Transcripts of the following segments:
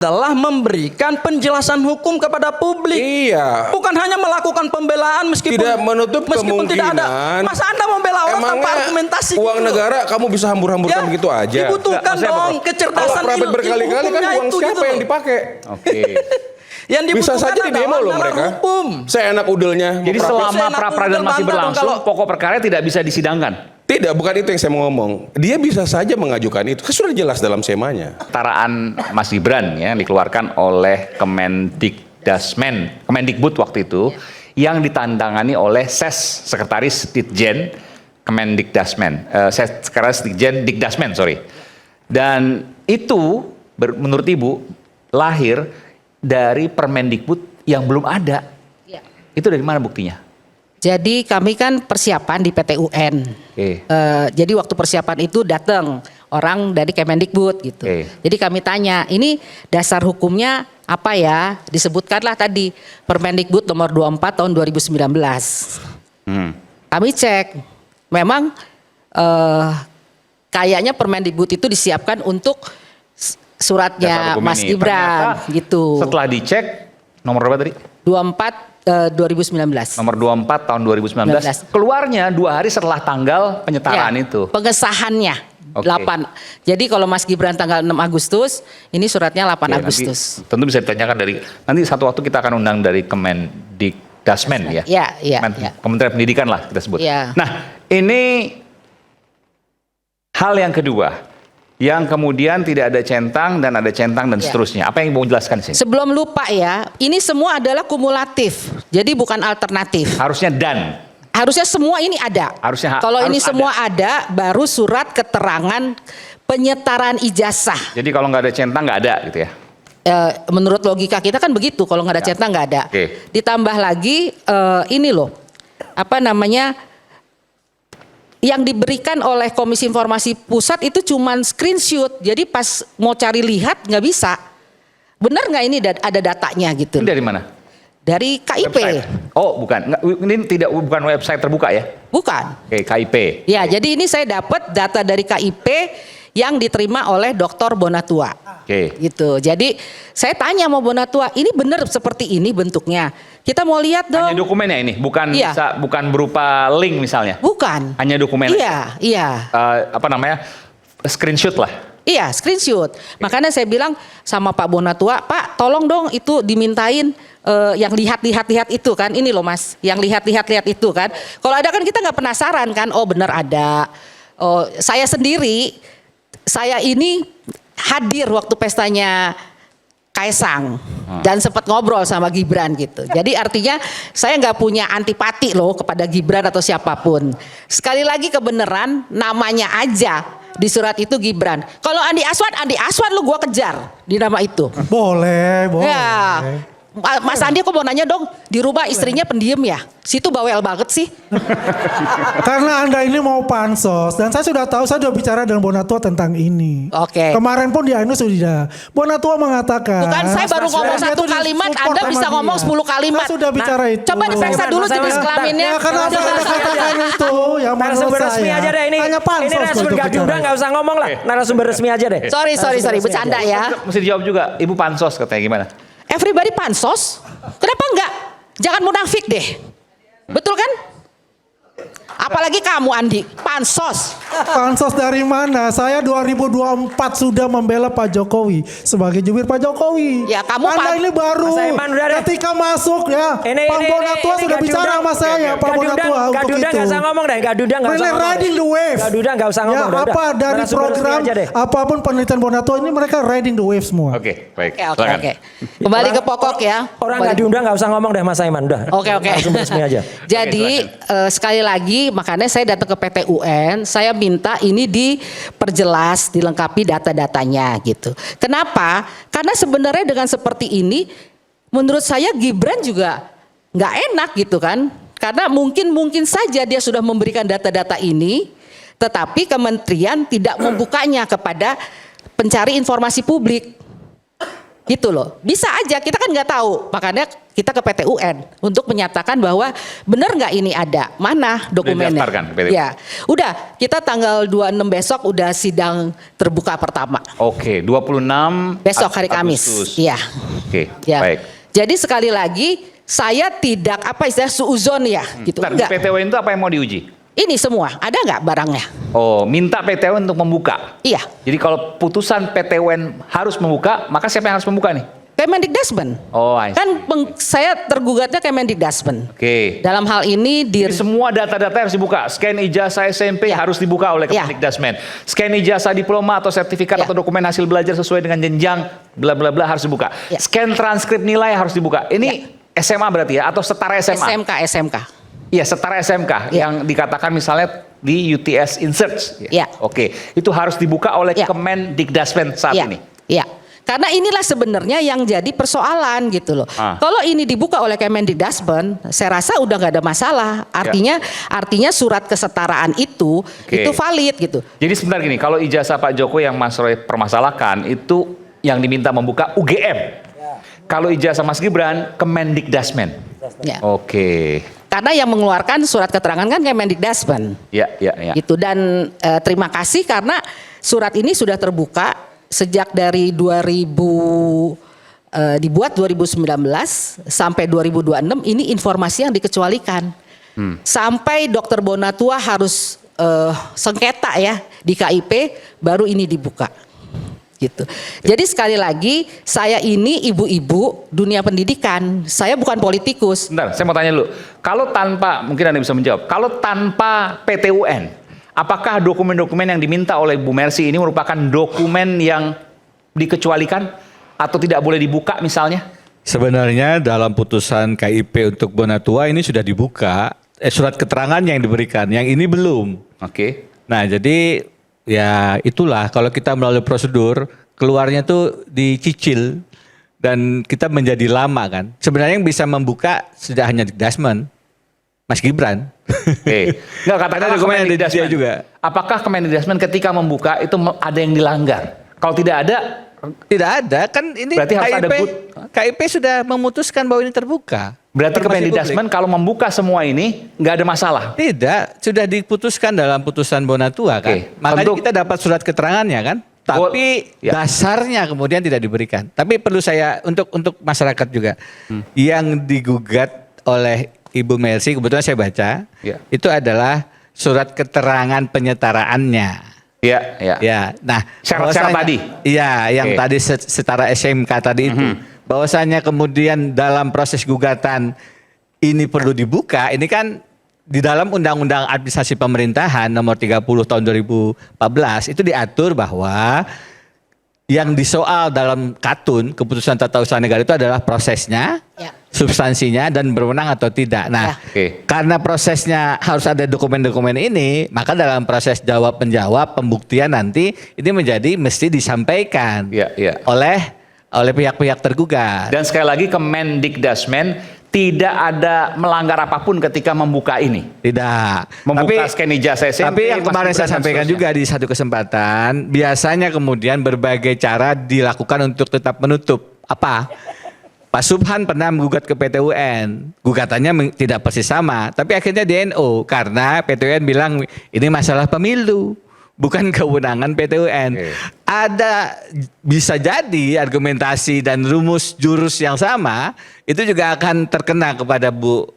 adalah memberikan penjelasan hukum kepada publik. Iya. Bukan hanya melakukan pembelaan meskipun Tidak menutup tidak ada. kemungkinan. Masa Anda membela orang tanpa argumentasi? Uang gitu? negara kamu bisa hambur-hamburkan begitu aja. Dibutuhkan dong Kalau kecerdasan private berkali-kali kan uang itu, siapa gitu yang loh. dipakai? Oke. Yang Bisa dibutuhkan saja di demo adalah loh nalar mereka. hukum. Saya enak udelnya. Jadi selama pra peradilan masih berlangsung, pokok perkara tidak bisa disidangkan. Tidak, bukan itu yang saya mau ngomong. Dia bisa saja mengajukan itu. Kan sudah jelas dalam semanya. Ketaraan Mas Gibran ya dikeluarkan oleh Kemendikbud waktu itu yang ditandangani oleh SES Sekretaris Ditjen Sekretaris Ditjen Dikdasmen, sorry. Dan itu menurut Ibu lahir dari Permendikbud yang belum ada. Ya. Itu dari mana buktinya? Jadi kami kan persiapan di PT UN. Oke. Jadi waktu persiapan itu datang orang dari Kemendikbud gitu. Oke. Jadi kami tanya, ini dasar hukumnya apa ya? Disebutkanlah tadi Permendikbud nomor 24 tahun 2019. Kami cek, memang kayaknya Permendikbud itu disiapkan untuk suratnya Dasar hukum Mas ini. Gibran Ternyata gitu. Setelah dicek, nomor berapa tadi? 2019. Nomor 24 tahun 2019. Keluarnya 2 hari setelah tanggal penyetaraan Ya, itu. pengesahannya. Oke. 8. Jadi kalau Mas Gibran tanggal 6 Agustus, ini suratnya 8 Oke, Agustus. Nanti, tentu bisa ditanyakan dari nanti satu waktu kita akan undang dari Kemendikdasmen ya. Ya. Kementerian Pendidikan lah kita sebut. Ya. Nah, ini hal yang kedua yang kemudian tidak ada centang dan ada centang dan Ya. seterusnya. Apa yang mau jelaskan di sini? Sebelum lupa ya, ini semua adalah kumulatif. Jadi bukan alternatif. Harusnya dan. Harusnya semua ini ada. Harusnya kalau ini harus semua ada, baru surat keterangan penyetaran ijazah. Jadi kalau nggak ada centang nggak ada gitu ya. Menurut logika kita kan begitu, kalau nggak ada centang nggak ada. Oke. Ditambah lagi ini loh, apa namanya, yang diberikan oleh Komisi Informasi Pusat itu cuman screenshot, jadi pas mau cari lihat nggak bisa. Benar nggak ini ada datanya gitu? Ini dari mana? Dari KIP. Website. Oh bukan, ini bukan website terbuka ya? Bukan. Oke, KIP. Ya, jadi ini saya dapat data dari KIP yang diterima oleh Dr. Bonatua. Oke. Gitu. Jadi saya tanya sama Bonatua, ini benar seperti ini bentuknya. Kita mau lihat dong. Hanya dokumennya ini, bukan Iya. bukan berupa link misalnya. Bukan. Hanya dokumen. Iya. Apa namanya? Screenshot lah. Iya, screenshot. Makanya saya bilang sama Pak Bonatua, Pak, tolong dong itu dimintain yang lihat itu kan. Ini loh Mas, yang lihat itu kan. Kalau ada kan kita nggak penasaran kan. Oh benar ada. Oh, saya sendiri, saya ini hadir waktu pestanya Kaisang dan sempat ngobrol sama Gibran gitu. Jadi artinya saya nggak punya antipati loh kepada Gibran atau siapapun. Sekali lagi kebenaran namanya aja di surat itu Gibran. Kalau Andi Aswad lu gua kejar di nama itu. Boleh. Ya. Mas Andi aku mau nanya dong, di rumah istrinya pendiam ya? Situ bawel banget sih. Karena Anda ini mau pansos dan saya sudah tahu, saya sudah bicara dengan Bonatua tentang ini. Oke. Kemarin pun di Anu sudah. Bonatua mengatakan. Bukan saya baru ngomong dia satu tuh kalimat, disupport Anda sama bisa dia. ngomong 10 kalimat. Saya sudah bicara itu. Coba diperiksa dulu jenis kelaminnya. Ya karena apa Anda katakan itu yang menurut Narasumber saya. resmi aja deh ini. Hanya pansos Ini narasumber untuk gak diundang bicara. gak usah ngomong lah. Narasumber resmi aja deh. Sorry, bercanda ya. Mesti dijawab juga, Ibu pansos katanya gimana? Everybody pansos? Kenapa enggak? Jangan munafik deh. Betul kan? Apalagi kamu Andi, pansos. Pansos dari mana? Saya 2024 sudah membela Pak Jokowi sebagai jubir Pak Jokowi. Ya, kamu Anda ini baru Mas Aiman udah deh. ketika masuk ya. Pak Bonatua sudah bicara sama saya, Pak Bonatua Gak untuk diundang itu. gak usah ngomong deh. Gak diundang gak usah Mereka ngomong. riding the wave. Gak diundang gak usah ngomong. Ya, udah. apa dari Narasumber resmi program aja deh. apapun penelitian Bonatua ini mereka riding the wave semua. Oke, baik. Oke. Silakan. Kembali ke pokok ya. Orang gak diundang gak usah ngomong deh Mas Aiman. Udah. Oke. Narasumber resmi aja. Jadi sekali lagi makanya saya datang ke PT UN, saya minta ini diperjelas, dilengkapi data-datanya gitu. Kenapa? Karena sebenarnya dengan seperti ini, menurut saya Gibran juga nggak enak gitu kan. Karena mungkin saja dia sudah memberikan data-data ini, tetapi kementerian tidak membukanya kepada pencari informasi publik. Gitu loh. Bisa aja, kita kan nggak tahu. Makanya kita ke PT UN untuk menyatakan bahwa benar nggak ini ada. Mana dokumennya? didaftarkan ke PT UN. Ya. Udah, kita tanggal 26 besok udah sidang terbuka pertama. Oke, 26 Besok hari Kamis. Agustus. Iya. Oke, Ya. baik. Jadi sekali lagi saya tidak suuzon ya gitu. Bentar, di Enggak. PT UN itu apa yang mau diuji? Ini semua ada nggak barangnya? Oh, minta PT UN untuk membuka. Iya. Jadi kalau putusan PT UN harus membuka, maka siapa yang harus membuka nih? Kemendikdasmen. Oh, I see. Kan saya tergugatnya Kemendikdasmen. Oke. Dalam hal ini Jadi semua data-data harus dibuka. Scan ijazah SMP Ya. harus dibuka oleh Ya. Kemendikdasmen. Scan ijazah diploma atau sertifikat Ya. atau dokumen hasil belajar sesuai dengan jenjang bla bla bla harus dibuka. Ya. Scan transkrip nilai harus dibuka. Ini SMA berarti ya atau setara SMA? SMK. Iya, setara SMK Ya. yang dikatakan misalnya di UTS Insearch. Ya. Oke, itu harus dibuka oleh Ya. Kemendikdasmen saat Iya. ini. Iya. Karena inilah sebenarnya yang jadi persoalan gitu loh. Kalau ini dibuka oleh Kemendikdasmen, saya rasa udah nggak ada masalah. Artinya surat kesetaraan itu valid gitu. Jadi sebentar gini, kalau ijazah Pak Jokowi yang Mas Roy permasalahkan itu yang diminta membuka UGM. Kalau ijazah Mas Gibran Kemendikdasmen. Ya. Oke. Karena yang mengeluarkan surat keterangan kan Kemendikdasmen. Ya. Gitu. Dan terima kasih karena surat ini sudah terbuka sejak dari dibuat 2019 sampai 2026 ini informasi yang dikecualikan. Sampai Dr. Bonatua harus sengketa ya di KIP baru ini dibuka. Gitu. Jadi sekali lagi saya ini ibu-ibu dunia pendidikan, saya bukan politikus. Bentar, saya mau tanya dulu. Kalau tanpa, mungkin Anda bisa menjawab. Kalau tanpa PT UN, apakah dokumen-dokumen yang diminta oleh Bu Mercy ini merupakan dokumen yang dikecualikan atau tidak boleh dibuka misalnya? Sebenarnya dalam putusan KIP untuk Bonatua ini sudah dibuka, surat keterangan yang diberikan, yang ini belum. Oke. Nah jadi ya itulah kalau kita melalui prosedur keluarnya tuh dicicil dan kita menjadi lama kan. Sebenarnya yang bisa membuka sudah hanya Dikdasmen, Mas Gibran. Oke. Enggak katakan Ada dokumen dari dia juga. Apakah Kemendikdasmen ketika membuka itu ada yang dilanggar? Kalau tidak ada, Tidak ada kan ini Berarti harus ada KIP sudah memutuskan bahwa ini terbuka. berarti Informasi Kemendikdasmen publik. kalau membuka semua ini nggak ada masalah. Tidak, sudah diputuskan dalam putusan Bonatua kan. Oke, Makanya untuk- kita dapat surat keterangannya kan. Tapi Ya. dasarnya kemudian tidak diberikan. Tapi perlu saya untuk masyarakat juga yang digugat oleh Ibu Mercy kebetulan saya baca Ya. itu adalah surat keterangan penyetaraannya. Ya. Ya, nah Syarat-syarat bahwasanya- tadi? Iya, yang Oke. tadi setara SMK tadi itu. Bahwasanya kemudian dalam proses gugatan ini perlu dibuka, ini kan di dalam Undang-Undang Administrasi Pemerintahan nomor 30 tahun 2014 itu diatur bahwa yang disoal dalam katun keputusan tata usaha negara itu adalah prosesnya, Ya. substansinya dan berwenang atau tidak. Nah, Oke. karena prosesnya harus ada dokumen-dokumen ini, maka dalam proses jawab menjawab pembuktian nanti ini menjadi mesti disampaikan Ya. oleh pihak-pihak tergugat. Dan sekali lagi Kemendikdasmen tidak ada melanggar apapun ketika membuka ini. Tidak. Membuka scan ijazah SMP, Tapi yang Mas kemarin Gibran saya dan sampaikan seterusnya. juga di satu kesempatan, biasanya kemudian berbagai cara dilakukan untuk tetap menutup. Apa? Pak Subhan pernah menggugat ke PT UN. Gugatannya tidak persis sama, tapi akhirnya di NO karena PT UN bilang ini masalah pemilu, bukan kewenangan PT UN. Oke. Ada bisa jadi argumentasi dan rumus jurus yang sama itu juga akan terkena kepada Bu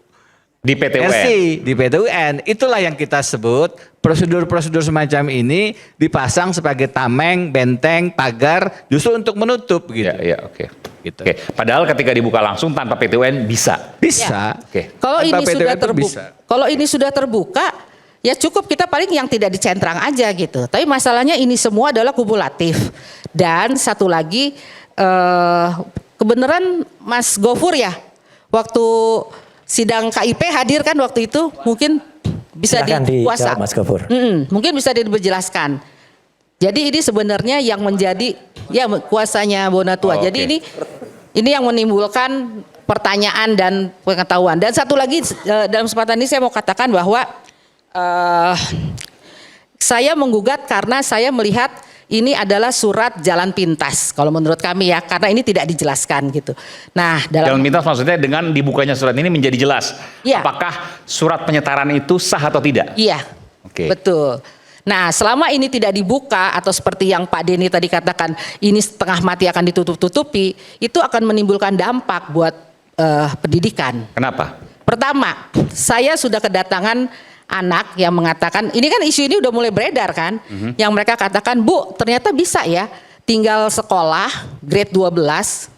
Di PT UN. RC di PT UN. Itulah yang kita sebut prosedur-prosedur semacam ini dipasang sebagai tameng, benteng, pagar justru untuk menutup gitu. Ya, oke. Gitu. Oke, padahal ketika dibuka langsung tanpa PT UN bisa. Bisa. Oke. Kalau Tanpa ini PT sudah UN tuh terbuka, bisa. kalau ini sudah terbuka, ya cukup kita paling yang tidak dicentrang aja gitu. Tapi masalahnya ini semua adalah kumulatif. Dan satu lagi, kebenaran Mas Gofur ya, waktu sidang KIP hadir kan waktu itu, mungkin bisa Silakan dikuasa. dijawab, Mas Gofur. Mungkin bisa dijelaskan. Jadi ini sebenarnya yang menjadi ya kuasanya Bonatua. Oh, Jadi oke. ini yang menimbulkan pertanyaan dan pengetahuan. Dan satu lagi dalam kesempatan ini saya mau katakan bahwa saya menggugat karena saya melihat ini adalah surat jalan pintas kalau menurut kami ya, karena ini tidak dijelaskan gitu. Nah, Jalan dalam pintas maksudnya dengan dibukanya surat ini menjadi jelas. Iya. Apakah surat penyetaran itu sah atau tidak? iya. Oke. Betul. Nah, selama ini tidak dibuka atau seperti yang Pak Denny tadi katakan ini setengah mati akan ditutup-tutupi, itu akan menimbulkan dampak buat pendidikan. Kenapa? Pertama, saya sudah kedatangan anak yang mengatakan, ini kan isu ini udah mulai beredar kan, yang mereka katakan, Bu, ternyata bisa ya tinggal sekolah grade 12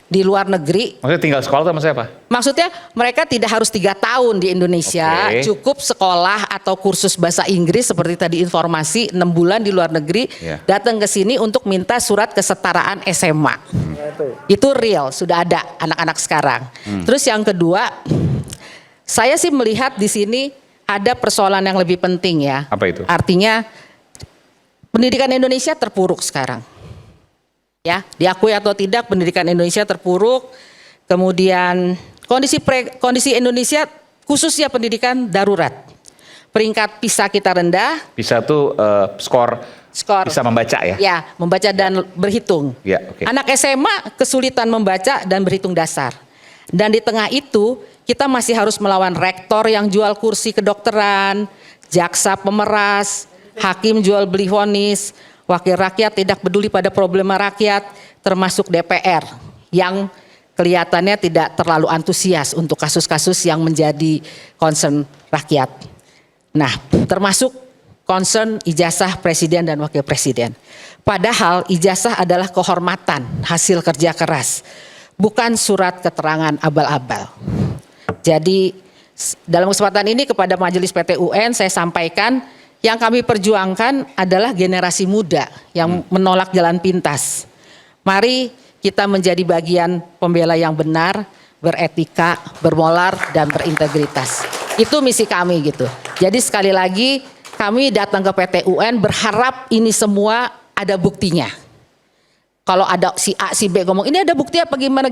di luar negeri. Maksudnya tinggal sekolah sama siapa? Maksudnya mereka tidak harus 3 tahun di Indonesia, Oke. cukup sekolah atau kursus bahasa Inggris seperti tadi informasi 6 bulan di luar negeri, Iya. datang ke sini untuk minta surat kesetaraan SMA. Itu real, sudah ada anak-anak sekarang. Terus yang kedua, saya sih melihat di sini ada persoalan yang lebih penting ya. Apa itu? Artinya pendidikan Indonesia terpuruk sekarang. Ya, diakui atau tidak pendidikan Indonesia terpuruk. Kemudian kondisi Indonesia khususnya pendidikan darurat. Peringkat PISA kita rendah, Bisa tuh skor bisa membaca ya? ya, membaca dan berhitung. Ya, oke. Anak SMA kesulitan membaca dan berhitung dasar. Dan di tengah itu kita masih harus melawan rektor yang jual kursi kedokteran, jaksa pemeras, hakim jual beli vonis, wakil rakyat tidak peduli pada problema rakyat, termasuk DPR yang kelihatannya tidak terlalu antusias untuk kasus-kasus yang menjadi concern rakyat. Nah, termasuk concern ijazah presiden dan wakil presiden. Padahal ijazah adalah kehormatan hasil kerja keras, bukan surat keterangan abal-abal. Jadi dalam kesempatan ini kepada Majelis PT UN saya sampaikan yang kami perjuangkan adalah generasi muda yang menolak jalan pintas. Mari kita menjadi bagian pembela yang benar, beretika, bermoral, dan berintegritas. Itu misi kami gitu. Jadi sekali lagi kami datang ke PT UN berharap ini semua ada buktinya. Kalau ada si A, si B ngomong ini ada bukti apa gimana,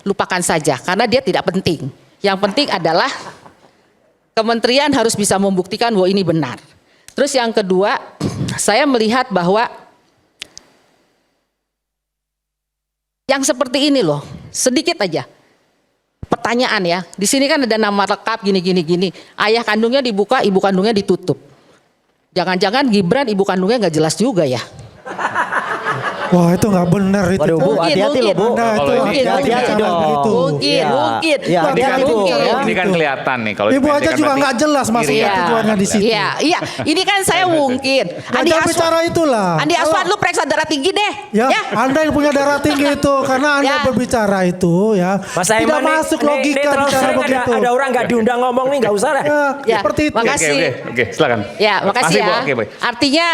lupakan saja karena dia tidak penting. Yang penting adalah kementerian harus bisa membuktikan bahwa ini benar. Terus yang kedua, saya melihat bahwa yang seperti ini loh, sedikit aja pertanyaan ya. Di sini kan ada nama lengkap gini. Ayah kandungnya dibuka, ibu kandungnya ditutup. Jangan-jangan Gibran ibu kandungnya nggak jelas juga ya? Wah itu nggak benar itu. Waduh, Bu, hati-hati loh, Bu. Nah, itu Hati-hati dong. Mungkin. Ya, hati-hati, Bu. Ya. Ini kan kelihatan nih kalau Ibu dipendek aja kan juga berarti nggak jelas maksudnya kiri. tujuannya di situ. Iya. Ini kan saya mungkin. Jangan bicara itulah. Andi Aswan lu periksa darah tinggi deh. Ya, Anda yang punya darah tinggi itu karena Anda Ya. berbicara itu ya. Mas tidak Aiman nih, masuk nih logika terus bicara sering begitu. ada orang nggak diundang ngomong nih, nggak usah deh. Ya, Seperti itu. makasih. Oke, silakan. Ya, makasih ya. Oke, Bu. Artinya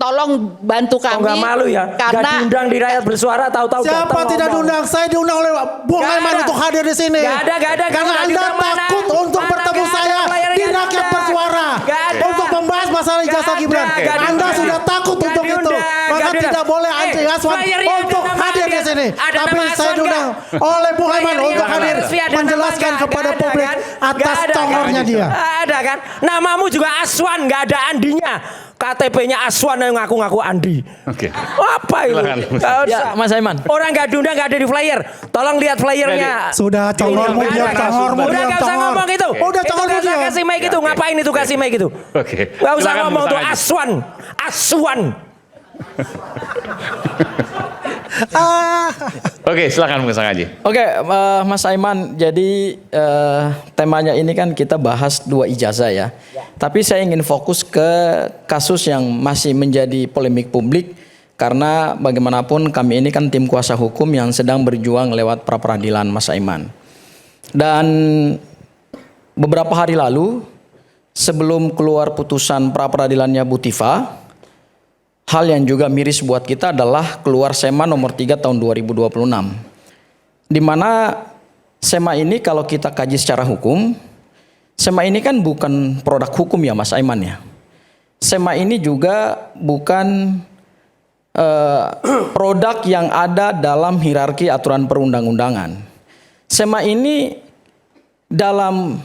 tolong bantu Kok kami. nggak malu ya? Nggak Karena diundang di rakyat bersuara, tahu-tahu Siapa datang tidak ngomong. diundang? Saya diundang oleh Bung Nggak Aiman ada. untuk hadir di sini. Nggak ada. Karena Nggak Anda diundang mana? takut untuk Mana bertemu nggak ada saya layarnya, di nggak rakyat ada. bersuara. Nggak ada. Untuk membahas masalah Nggak ijazah ada, Gibran. nggak Anda diundang. sudah takut Nggak untuk itu. diundang, Maka nggak tidak diundang. boleh Andri Aswan flyernya ada untuk nama hadir di dia. sini. Ada Tapi nama saya Aswan diundang nggak? oleh Bung Aiman Flyernya untuk ada hadir nama, ada menjelaskan nama, kepada nggak ada, publik kan? atas Nggak ada, congornya kan? dia. Ada kan? Namamu juga Aswan, nggak ada Andinya. KTP-nya Aswan yang ngaku-ngaku Andi. Oke. Apa itu? Silakan. Nggak usah. Ya, Mas Aiman. Orang nggak diundang nggak ada di flyer. Tolong lihat flyernya. Sudah congormu Nggak diam, ada. congormu Udah diam, nggak usah congor. ngomong itu. Udah Itu congormu nggak usah diam. kasih mic itu. Ngapain itu kasih mic itu? Oke. Nggak usah Silakan, ngomong Bu tuh Sangaji. Aswan. Oke, silakan Bu Sangaji. Oke, Mas Aiman, jadi temanya ini kan kita bahas 2 ijazah ya. Tapi saya ingin fokus ke kasus yang masih menjadi polemik publik karena bagaimanapun kami ini kan tim kuasa hukum yang sedang berjuang lewat pra peradilan, Mas Aiman. Dan beberapa hari lalu sebelum keluar putusan pra peradilannya Bu Tifa, hal yang juga miris buat kita adalah keluar SEMA nomor 3 tahun 2026. Di mana SEMA ini kalau kita kaji secara hukum, SEMA ini kan bukan produk hukum ya Mas Aiman ya. SEMA ini juga bukan produk yang ada dalam hierarki aturan perundang-undangan. SEMA ini dalam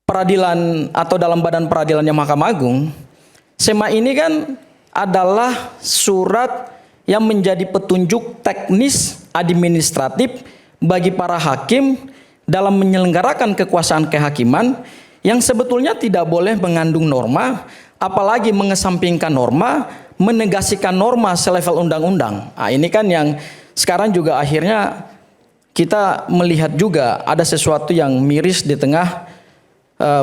peradilan atau dalam badan peradilannya Mahkamah Agung, SEMA ini kan adalah surat yang menjadi petunjuk teknis administratif bagi para hakim dalam menyelenggarakan kekuasaan kehakiman yang sebetulnya tidak boleh mengandung norma, apalagi mengesampingkan norma, menegasikan norma selevel undang-undang. Nah, ini kan yang sekarang juga akhirnya kita melihat juga ada sesuatu yang miris di tengah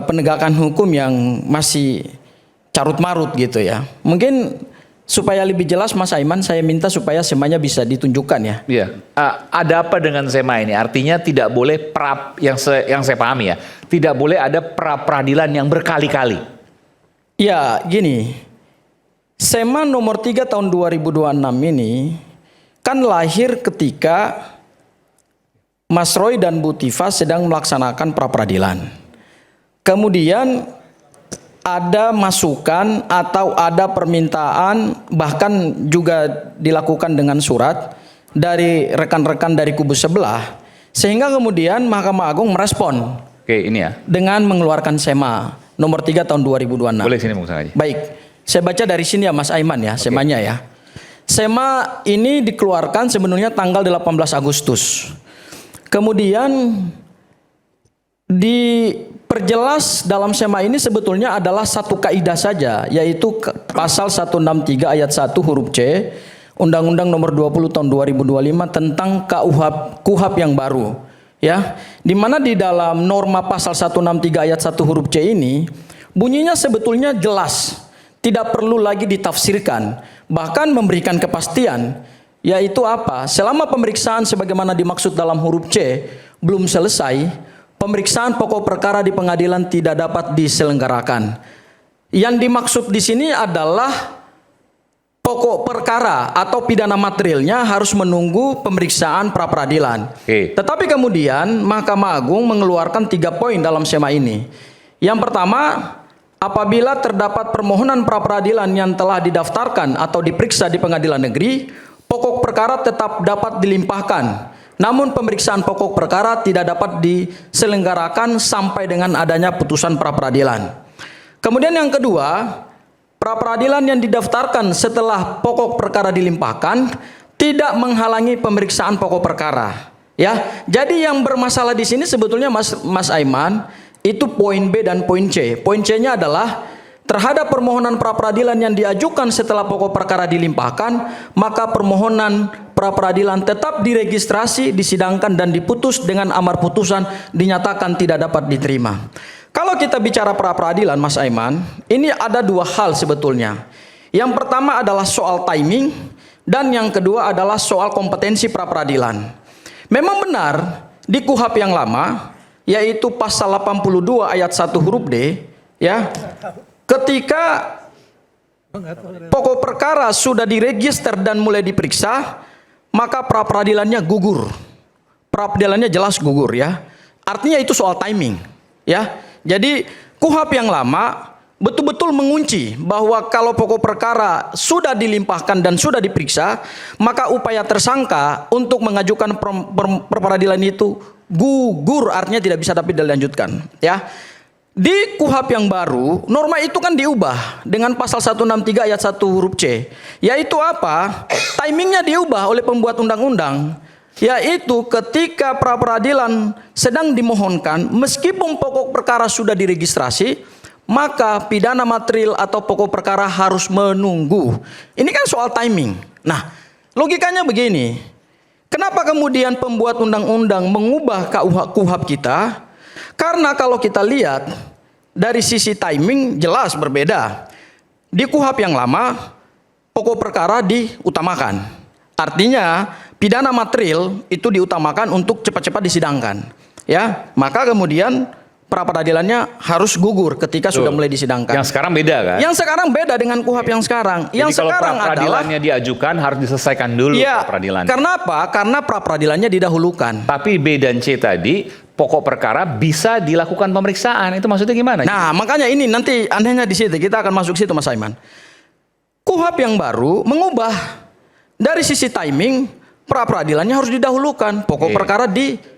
penegakan hukum yang masih carut-marut gitu ya. Mungkin supaya lebih jelas Mas Aiman, saya minta supaya semanya bisa ditunjukkan ya. Iya. Ada apa dengan SEMA ini? Artinya tidak boleh yang saya pahami ya, tidak boleh ada pra-peradilan yang berkali-kali. Ya, gini. SEMA nomor 3 tahun 2026 ini kan lahir ketika Mas Roy dan Bu Tifa sedang melaksanakan pra-peradilan. Kemudian ada masukan atau ada permintaan, bahkan juga dilakukan dengan surat dari rekan-rekan dari kubu sebelah, sehingga kemudian Mahkamah Agung merespon. Oke, ini ya. Dengan mengeluarkan SEMA nomor 3 tahun 2026. Boleh sini Bung Sangaji. Baik, saya baca dari sini ya Mas Aiman ya, SEMA-nya ya. SEMA ini dikeluarkan sebenarnya tanggal 18 Agustus. Kemudian diperjelas dalam SEMA ini sebetulnya adalah satu kaidah saja, yaitu pasal 163 ayat 1 huruf C Undang-Undang nomor 20 tahun 2025 tentang KUHP yang baru, ya. Di mana di dalam norma pasal 163 ayat 1 huruf C ini bunyinya sebetulnya jelas, tidak perlu lagi ditafsirkan, bahkan memberikan kepastian, yaitu apa? Selama pemeriksaan sebagaimana dimaksud dalam huruf C belum selesai, pemeriksaan pokok perkara di pengadilan tidak dapat diselenggarakan. Yang dimaksud di sini adalah pokok perkara atau pidana materialnya harus menunggu pemeriksaan pra peradilan. Tetapi kemudian Mahkamah Agung mengeluarkan 3 poin dalam SEMA ini. Yang pertama, apabila terdapat permohonan pra peradilan yang telah didaftarkan atau diperiksa di pengadilan negeri, pokok perkara tetap dapat dilimpahkan. Namun pemeriksaan pokok perkara tidak dapat diselenggarakan sampai dengan adanya putusan pra peradilan. Kemudian yang kedua, pra peradilan yang didaftarkan setelah pokok perkara dilimpahkan tidak menghalangi pemeriksaan pokok perkara. Ya, jadi yang bermasalah di sini sebetulnya Mas Aiman itu poin B dan poin C. Poin C-nya adalah terhadap permohonan pra peradilan yang diajukan setelah pokok perkara dilimpahkan, maka permohonan pra peradilan tetap diregistrasi, disidangkan dan diputus dengan amar putusan dinyatakan tidak dapat diterima. Kalau kita bicara pra peradilan Mas Aiman, ini ada 2 hal sebetulnya. Yang pertama adalah soal timing dan yang kedua adalah soal kompetensi pra peradilan. Memang benar di KUHP yang lama, yaitu pasal 82 ayat 1 huruf D, ya. Ketika pokok perkara sudah diregister dan mulai diperiksa, maka pra peradilannya gugur. Pra peradilannya jelas gugur ya. Artinya itu soal timing, ya. Jadi KUHP yang lama betul-betul mengunci bahwa kalau pokok perkara sudah dilimpahkan dan sudah diperiksa, maka upaya tersangka untuk mengajukan peradilan itu gugur, artinya tidak bisa dapat dilanjutkan, ya. Di KUHP yang baru, norma itu kan diubah dengan pasal 163 ayat 1 huruf C. Yaitu apa? Timingnya diubah oleh pembuat undang-undang. Yaitu ketika pra peradilan sedang dimohonkan, meskipun pokok perkara sudah diregistrasi, maka pidana material atau pokok perkara harus menunggu. Ini kan soal timing. Nah, logikanya begini. Kenapa kemudian pembuat undang-undang mengubah KUHP kita? Karena kalau kita lihat dari sisi timing jelas berbeda. Di KUHP yang lama pokok perkara diutamakan. Artinya pidana material itu diutamakan untuk cepat-cepat disidangkan. Ya, maka kemudian pra peradilannya harus gugur ketika sudah mulai disidangkan. Yang sekarang beda kan? Yang sekarang beda dengan KUHP yang sekarang. Jadi yang kalau sekarang pra peradilannya diajukan harus diselesaikan dulu ya, pra peradilan. Karena apa? Karena pra peradilannya didahulukan. Tapi B dan C tadi pokok perkara bisa dilakukan pemeriksaan. Itu maksudnya gimana? Nah, makanya ini nanti anehnya di situ. Kita akan masuk situ Mas Aiman. KUHP yang baru mengubah dari sisi timing pra peradilannya harus didahulukan, pokok perkara ditunda.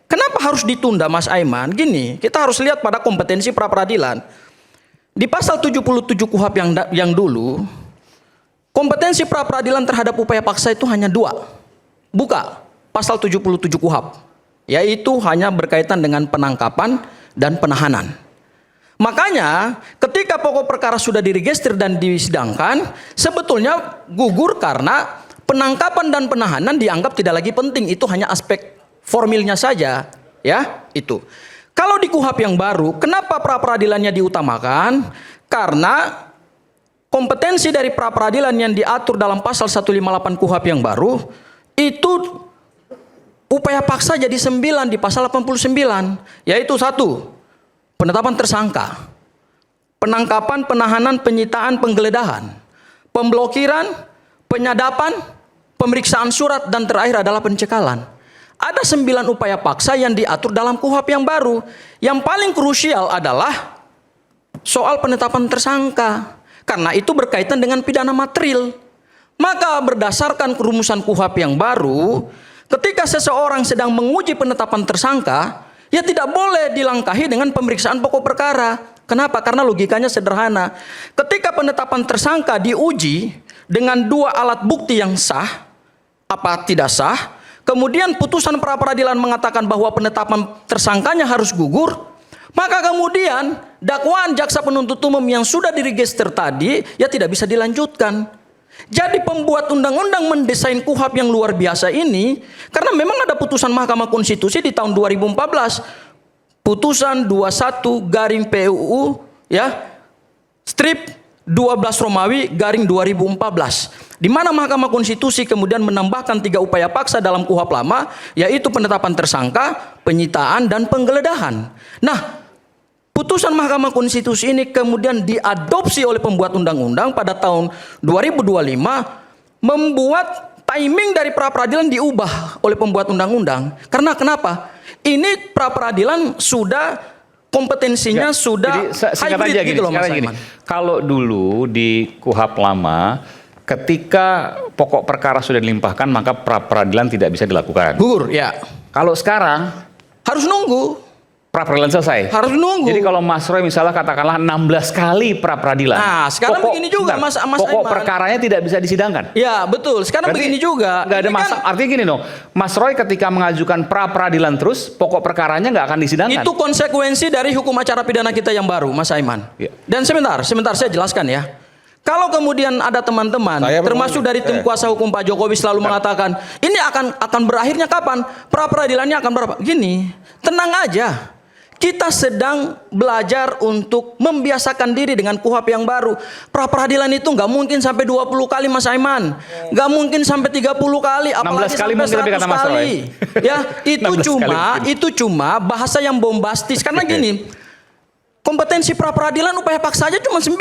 Kenapa harus ditunda Mas Aiman? Gini, kita harus lihat pada kompetensi pra peradilan. Di pasal 77 KUHP yang dulu, kompetensi pra peradilan terhadap upaya paksa itu hanya 2. Buka pasal 77 KUHP, yaitu hanya berkaitan dengan penangkapan dan penahanan. Makanya ketika pokok perkara sudah diregister dan disidangkan, sebetulnya gugur karena penangkapan dan penahanan dianggap tidak lagi penting, itu hanya aspek formilnya saja, ya, itu. Kalau di KUHP yang baru, kenapa pra peradilannya diutamakan? Karena kompetensi dari pra peradilan yang diatur dalam pasal 158 KUHP yang baru itu upaya paksa jadi 9 di pasal 89, yaitu 1, penetapan tersangka, penangkapan, penahanan, penyitaan, penggeledahan, pemblokiran, penyadapan, pemeriksaan surat, dan terakhir adalah pencekalan. Ada 9 upaya paksa yang diatur dalam KUHP yang baru. Yang paling krusial adalah soal penetapan tersangka, karena itu berkaitan dengan pidana material. Maka berdasarkan kerumusan KUHP yang baru, ketika seseorang sedang menguji penetapan tersangka, ya tidak boleh dilangkahi dengan pemeriksaan pokok perkara. Kenapa? Karena logikanya sederhana. Ketika penetapan tersangka diuji dengan 2 alat bukti yang sah, apa tidak sah, kemudian putusan pra peradilan mengatakan bahwa penetapan tersangkanya harus gugur, maka kemudian dakwaan jaksa penuntut umum yang sudah diregister tadi ya tidak bisa dilanjutkan. Jadi pembuat undang-undang mendesain KUHP yang luar biasa ini karena memang ada putusan Mahkamah Konstitusi di tahun 2014, putusan 21/PUU ya strip 12 Romawi garing 2014, di mana Mahkamah Konstitusi kemudian menambahkan 3 upaya paksa dalam KUHP lama, yaitu penetapan tersangka, penyitaan, dan penggeledahan. Nah, putusan Mahkamah Konstitusi ini kemudian diadopsi oleh pembuat undang-undang pada tahun 2025, membuat timing dari pra peradilan diubah oleh pembuat undang-undang. Karena kenapa? Ini pra peradilan sudah kompetensinya sudah hybrid gitu loh Mas Aiman. Kalau dulu di KUHP lama, ketika pokok perkara sudah dilimpahkan maka pra peradilan tidak bisa dilakukan. Gugur, ya. Kalau sekarang Harus nunggu. pra peradilan selesai. Harus nunggu. Jadi kalau Mas Roy misalnya katakanlah 16 kali pra peradilan. Nah, sekarang begini juga, Mas pokok Aiman. perkaranya tidak bisa disidangkan. Ya, betul. Sekarang begini juga. Nggak ada Ini kan masalah. Artinya gini dong, Mas Roy ketika mengajukan pra peradilan terus, pokok perkaranya nggak akan disidangkan. itu konsekuensi dari hukum acara pidana kita yang baru, Mas Aiman. Ya. Dan sebentar saya jelaskan ya. Kalau kemudian ada teman-teman, termasuk dari tim kuasa hukum Pak Jokowi selalu mengatakan, ini akan berakhirnya kapan? Pra peradilannya akan berapa? Gini, tenang aja. Kita sedang belajar untuk membiasakan diri dengan KUHP yang baru. Pra peradilan itu nggak mungkin sampai 20 kali Mas Aiman. Nggak mungkin sampai 30 kali, apalagi 16 kali sampai mungkin, tapi 100 kata Mas Roy. kali. Ya, 16 itu cuma bahasa yang bombastis. Karena gini, kompetensi pra peradilan upaya paksa aja cuma 9.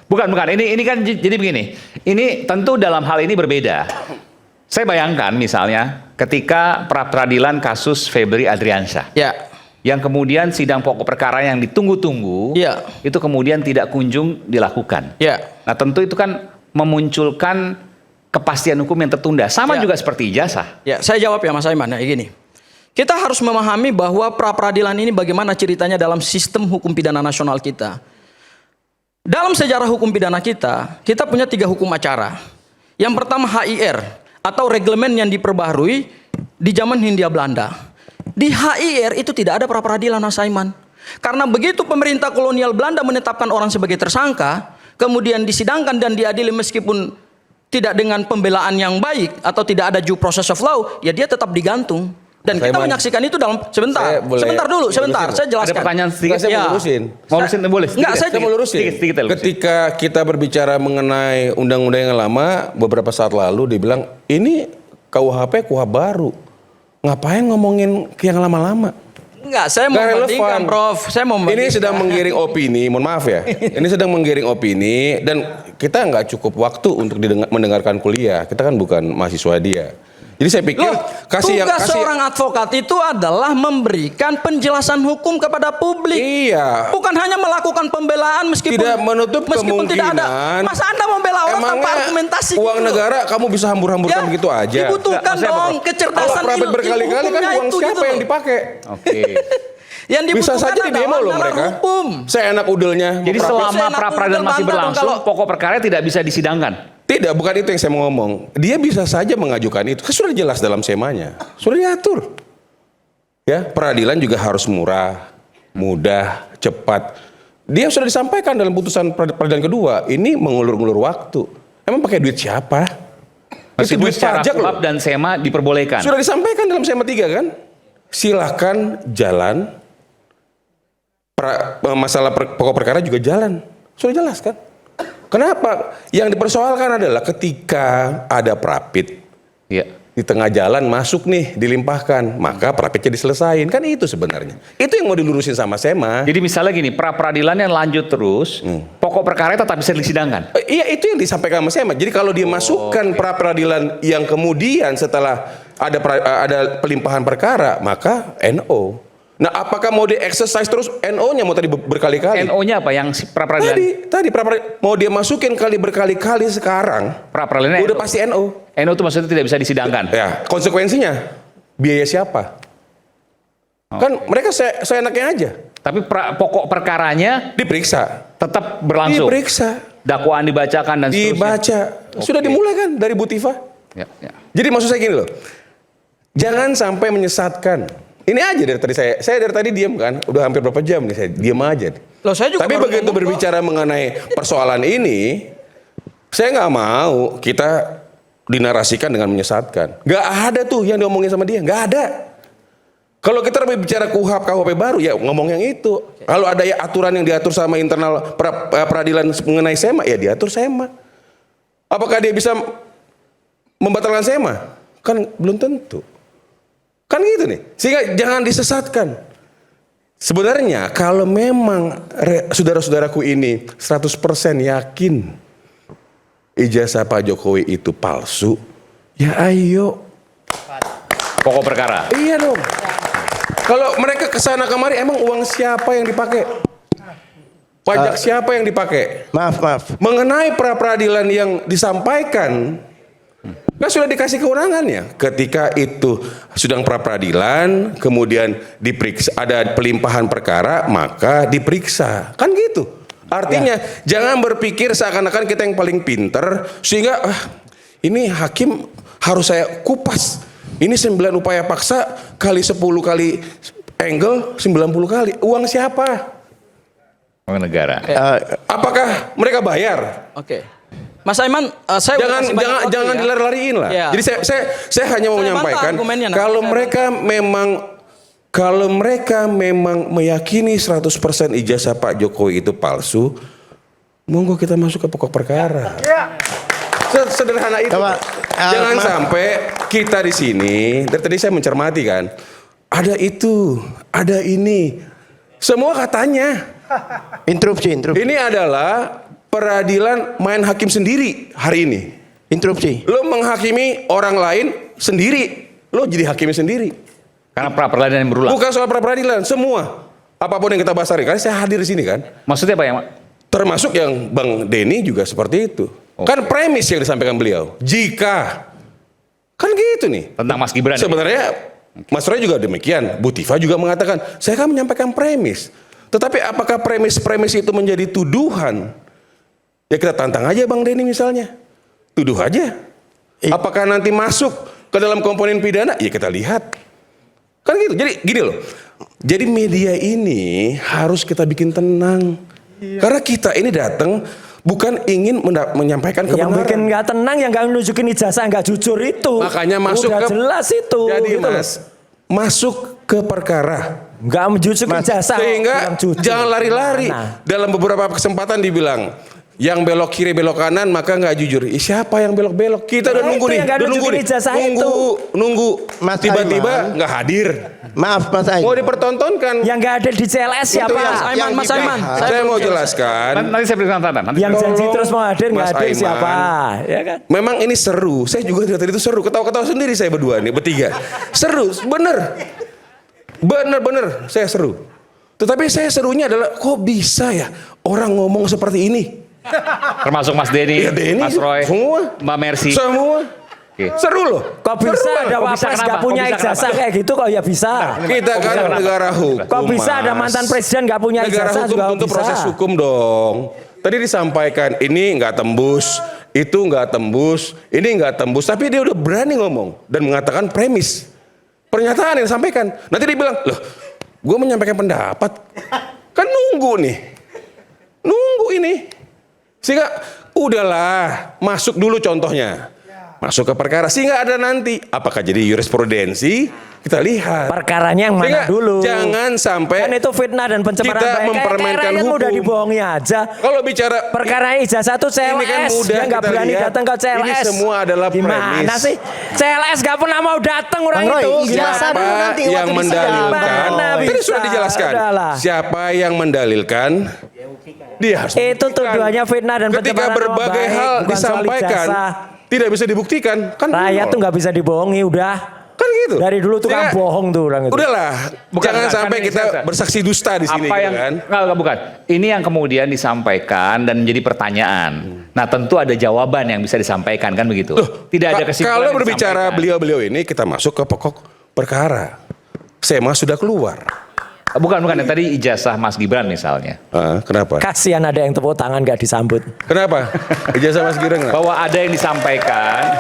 Bukan. Ini kan jadi begini. Ini tentu dalam hal ini berbeda. Saya bayangkan misalnya ketika pra peradilan kasus Febri Adriansyah. Ya. Yang kemudian sidang pokok perkara yang ditunggu-tunggu, Ya. itu kemudian tidak kunjung dilakukan. Ya. Nah tentu itu kan memunculkan kepastian hukum yang tertunda. Sama Ya. juga seperti ijazah. Ya, saya jawab ya Mas Aiman. Ya, gini. Kita harus memahami bahwa pra peradilan ini bagaimana ceritanya dalam sistem hukum pidana nasional kita. Dalam sejarah hukum pidana kita punya 3 hukum acara. Yang pertama HIR atau reglemen yang diperbaharui di zaman Hindia Belanda. Di HIR itu tidak ada pra peradilan Mas Aiman. Karena begitu pemerintah kolonial Belanda menetapkan orang sebagai tersangka, kemudian disidangkan dan diadili meskipun tidak dengan pembelaan yang baik atau tidak ada due process of law, ya dia tetap digantung. Dan kita menyaksikan itu dalam sebentar dulu, saya jelaskan. Ada pertanyaan sedikit. Saya mau lurusin. Mau lurusin boleh. Enggak, Saya mau lurusin. Sedikit. Ketika kita berbicara mengenai undang-undang yang lama, beberapa saat lalu dibilang ini KUHP baru. Ngapain ngomongin yang lama-lama? Enggak, saya mau membandingkan, Prof. Saya mau Ini sedang menggiring opini, mohon maaf ya. Ini sedang menggiring opini dan kita nggak cukup waktu untuk mendengarkan kuliah. Kita kan bukan mahasiswa dia. Jadi saya pikir tugas seorang advokat itu adalah memberikan penjelasan hukum kepada publik. Iya. Bukan hanya melakukan pembelaan meskipun tidak menutup meskipun kemungkinan. tidak ada. Masa Anda membela orang tanpa argumentasi? Uang gitu negara kamu bisa hambur-hamburkan begitu aja. Dibutuhkan dong kecerdasan Kalau profit berkali-kali kan uang itu, siapa gitu yang loh. dipakai? Oke. Yang Bisa dibutuhkan saja di demo adalah loh nalar mereka. hukum. Saya enak udelnya. Jadi selama pra peradilan masih berlangsung, pokok perkara tidak bisa disidangkan. Tidak, bukan itu yang saya mau ngomong. Dia bisa saja mengajukan itu. Kan sudah jelas dalam semanya. Sudah diatur. Ya, peradilan juga harus murah, mudah, cepat. Dia sudah disampaikan dalam putusan peradilan kedua. Ini mengulur-ngulur waktu. Emang pakai duit siapa? Itu Meskipun duit secara pajak loh. KUHP dan SEMA diperbolehkan. Sudah disampaikan dalam SEMA 3 kan? Silahkan jalan. Masalah pokok perkara juga jalan. Sudah jelas kan? Kenapa? Yang dipersoalkan adalah ketika ada prapit Iya. di tengah jalan masuk nih dilimpahkan, maka prapitnya diselesain. Kan itu sebenarnya. Itu yang mau dilurusin sama SEMA. Jadi misalnya gini, pra peradilannya lanjut terus, pokok perkara tetap bisa disidangkan. Iya, itu yang disampaikan sama SEMA. Jadi kalau dia masukkan pra peradilan yang kemudian setelah ada pelimpahan perkara, maka NO. Nah, apakah mau di-exercise terus NO-nya mau tadi berkali-kali? NO-nya apa yang pra peradilan? Tadi pra peradilan mau dia masukin kali berkali-kali sekarang, Pra peradilan udah pasti NO. NO itu maksudnya tidak bisa disidangkan. Ya, konsekuensinya biaya siapa? Kan mereka saya enaknya aja. Tapi pokok perkaranya Diperiksa. tetap berlangsung. Diperiksa. Dakwaan dibacakan dan seterusnya. Dibaca. Sudah dimulai kan dari Bu Tifa. Ya, ya. Jadi maksud saya gini loh. Jangan sampai menyesatkan. Ini aja dari tadi saya dari tadi diam kan. Udah hampir berapa jam nih saya diam aja. Loh, saya juga Tapi baru begitu ngomong berbicara mengenai persoalan ini, saya nggak mau kita dinarasikan dengan menyesatkan. Nggak ada tuh yang diomongin sama dia. Nggak ada. Kalau kita berbicara KUHP baru ya ngomong yang itu. Kalau ada ya aturan yang diatur sama internal peradilan mengenai SEMA ya diatur SEMA. Apakah dia bisa membatalkan SEMA? Kan belum tentu. Kan gitu nih. Sehingga jangan disesatkan. Sebenarnya kalau memang saudara-saudaraku ini 100% yakin ijazah Pak Jokowi itu palsu, ya ayo. Pokok perkara. Iya dong. Kalau mereka kesana kemari emang uang siapa yang dipakai? Pajak siapa yang dipakai? Maaf. Mengenai pra-peradilan yang disampaikan, kan sudah dikasih kewenangannya. Ketika itu sedang pra-peradilan, kemudian diperiksa, ada pelimpahan perkara, maka diperiksa. Kan gitu. Artinya jangan berpikir seakan-akan kita yang paling pinter, sehingga ini hakim harus saya kupas. Ini 9 upaya paksa kali 10 kali angle 90 kali. Uang siapa? Uang negara. Apakah mereka bayar? Oke. Mas Aiman, saya udah kasih banyak waktu, jangan ya. dilari-lariin lah. Ya. Jadi saya hanya mau Saya menyampaikan bantah argumennya, nah. kalau mereka memang meyakini 100% ijazah Pak Jokowi itu palsu, monggo kita masuk ke pokok perkara. Sederhana itu. Jangan sampai kita di sini, dari tadi saya mencermati kan, ada itu, ada ini, semua katanya. Interupsi. Ini adalah peradilan main hakim sendiri hari ini. Interupsi. Lo menghakimi orang lain sendiri, lo jadi hakimi sendiri. Karena pra peradilan yang berulang. Bukan soal pra peradilan, semua. Apapun yang kita bahas hari ini, saya hadir di sini kan. Maksudnya apa ya, Mak? Termasuk yang Bang Denny juga seperti itu. Kan premis yang disampaikan beliau. Jika kan gitu nih. Tentang Mas Gibran. Sebenarnya Mas Roy juga demikian. Bu Tifa juga mengatakan, saya kan menyampaikan premis. Tetapi apakah premis-premis itu menjadi tuduhan? Ya kita tantang aja Bang Denny misalnya. Tuduh aja. Apakah nanti masuk ke dalam komponen pidana? Ya kita lihat. Kan gitu. Jadi gini loh. Jadi media ini harus kita bikin tenang. Karena kita ini datang bukan ingin menyampaikan kebenaran. Yang bikin nggak tenang, yang nggak nunjukin ijazah nggak jujur itu. Makanya masuk udah ke jelas itu. Jadi gitu loh. Mas, masuk ke perkara. Nggak menunjukin ijazah. Sehingga bilang jujur. jangan lari-lari. Nah. Dalam beberapa kesempatan dibilang, yang belok kiri belok kanan maka nggak jujur. Siapa yang belok-belok? Kita udah Nah, nunggu itu nih, yang nggak udah nunggu nih. nunjukin ijazah itu. Nunggu. Mas Tiba-tiba Aiman. nggak hadir. Maaf Mas Aiman. Mau dipertontonkan. Yang nggak ada di CLS siapa? yang- Mas Aiman, Saya mau jelaskan. Nanti saya berikan catatan. Nanti Yang janji Tolong, terus mau hadir nggak Mas hadir Aiman. siapa? Ya kan? Memang ini seru. Saya juga dari tadi itu seru. Ketawa-ketawa sendiri saya berdua nih, bertiga. Seru, bener. Bener, saya seru. Tetapi saya serunya adalah, kok bisa ya orang ngomong seperti ini? termasuk Mas Denny, Ya, Denny, Mas Roy, semua. Mbak Mercy. Semua. Oke. Seru loh. Kok bisa Seru, ada Kok bisa wapres kenapa? nggak punya Kok bisa ijazah kenapa? kayak gitu kok ya bisa? Kita kan negara hukum. Kok bisa ada Mas. mantan presiden nggak punya Negara ijazah hukum juga tentu bisa? proses hukum dong. Tadi disampaikan ini nggak tembus, itu nggak tembus, ini nggak tembus, tapi dia udah berani ngomong dan mengatakan premis. Pernyataan yang disampaikan. Nanti dia bilang, loh, gue menyampaikan pendapat, kan nunggu nih, nunggu ini, sehingga udahlah masuk dulu contohnya. Masuk ke perkara sehingga ada nanti apakah jadi jurisprudensi kita lihat Perkaranya yang mana Sehingga dulu? jangan sampai Kan itu fitnah dan pencemaran kita baik. mempermainkan Kayak rakyat hukum. udah dibohongi aja. kalau bicara Perkara ijazah tuh CLS, ini kan mudah dia nggak kita berani lihat. datang ke CLS. Ini semua adalah Gimana premis. sih? CLS nggak pernah mau datang orang Bang Roy, itu. ijazah dulu siapa nanti yang waktu di sidang. mendalilkan Mana tadi bisa? sudah dijelaskan Udahlah. siapa yang mendalilkan dia harus Itu membuktikan. tuduhannya fitnah dan ketika pencemaran nama berbagai baik, hal bukan soal disampaikan ijazah. tidak bisa dibuktikan kan Rakyat nol. tuh nggak bisa dibohongi udah. kan gitu Dari dulu tukang Sehingga, bohong tuh orang itu. udahlah Bukan, jangan bukan, sampai kan ini kita saya- bersaksi dusta di sini Apa gitu yang kan enggak, bukan. Ini yang kemudian disampaikan dan menjadi pertanyaan. Nah, tentu ada jawaban yang bisa disampaikan kan begitu. Tidak ada kesimpulan. kalau yang berbicara disampaikan. beliau-beliau ini kita masuk ke pokok perkara SEMA sudah keluar. Bukan yang tadi ijazah Mas Gibran misalnya. Kenapa? Kasihan ada yang tepuk tangan nggak disambut. Kenapa? Ijazah Mas Gibran kenapa? Bahwa ada yang disampaikan.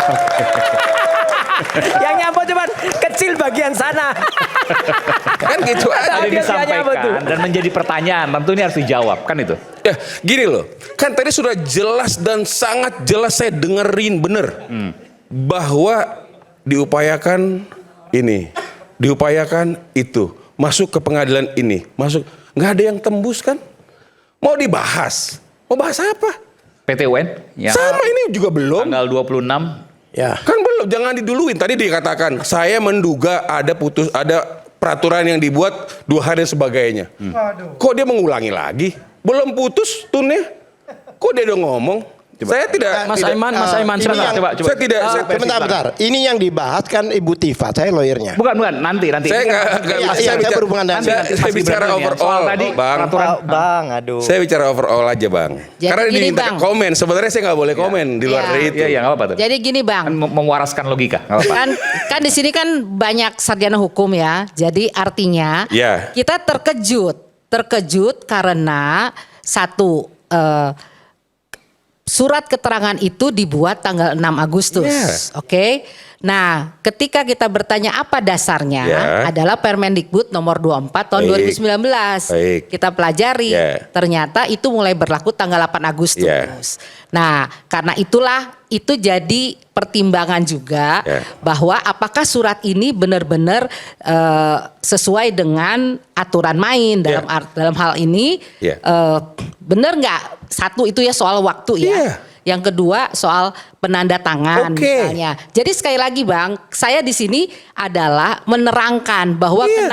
Yang nyambut cuman kecil bagian sana. Kan gitu aja. Ada yang Dia nyambut tuh. disampaikan dan menjadi pertanyaan. Tentu ini harus dijawab kan itu. Ya, gini loh. Kan tadi sudah jelas dan sangat jelas saya dengerin bener. Bahwa diupayakan ini. Diupayakan itu. Masuk ke pengadilan ini. Masuk. Nggak ada yang tembus kan? Mau dibahas. Mau bahas apa? PT UN yang Sama ini juga belum. tanggal 26. Ya. Kan belum. Jangan diduluin. Tadi dikatakan. Saya menduga ada peraturan yang dibuat 2 hari dan sebagainya. Kok dia mengulangi lagi? Belum putus tunnya. Kok dia udah ngomong? Saya tidak. Mas tidak- Aiman, Mas Aiman, ini sebentar. yang- Coba. Saya tidak. saya- Bentar. Ini yang dibahas kan Ibu Tifa, saya lawyernya. Bukan, nanti. Saya Ini nggak. kan- Iya, saya saya bicara- berhubungan dengan- saya Mas bicara Gibran ya. overall, Soal tadi Bang. peraturan. Bang, aduh. Saya bicara overall aja, Bang. Jadi Karena gini, diminta Bang. komen. Sebenarnya saya nggak boleh komen di luar Iya. dari itu. Iya, nggak apa-apa tuh. Jadi gini Bang, Kan mewaraskan logika. Nggak apa-apa. kan di sini kan banyak sarjana hukum ya. Jadi artinya Ya. kita terkejut karena satu surat keterangan itu dibuat tanggal 6 Agustus. Ya. Oke. Nah, ketika kita bertanya apa dasarnya Ya. adalah Permendikbud nomor 24 tahun Baik. 2019. Baik. Kita pelajari. Ya. Ternyata itu mulai berlaku tanggal 8 Agustus. Ya. Nah, karena itulah itu jadi pertimbangan juga Ya. bahwa apakah surat ini benar-benar sesuai dengan aturan main dalam Ya. dalam hal ini Ya. benar nggak? Satu itu ya soal waktu ya. Ya. Yang kedua soal penanda tangan Oke. misalnya. Jadi sekali lagi Bang, saya di sini adalah menerangkan bahwa Iya.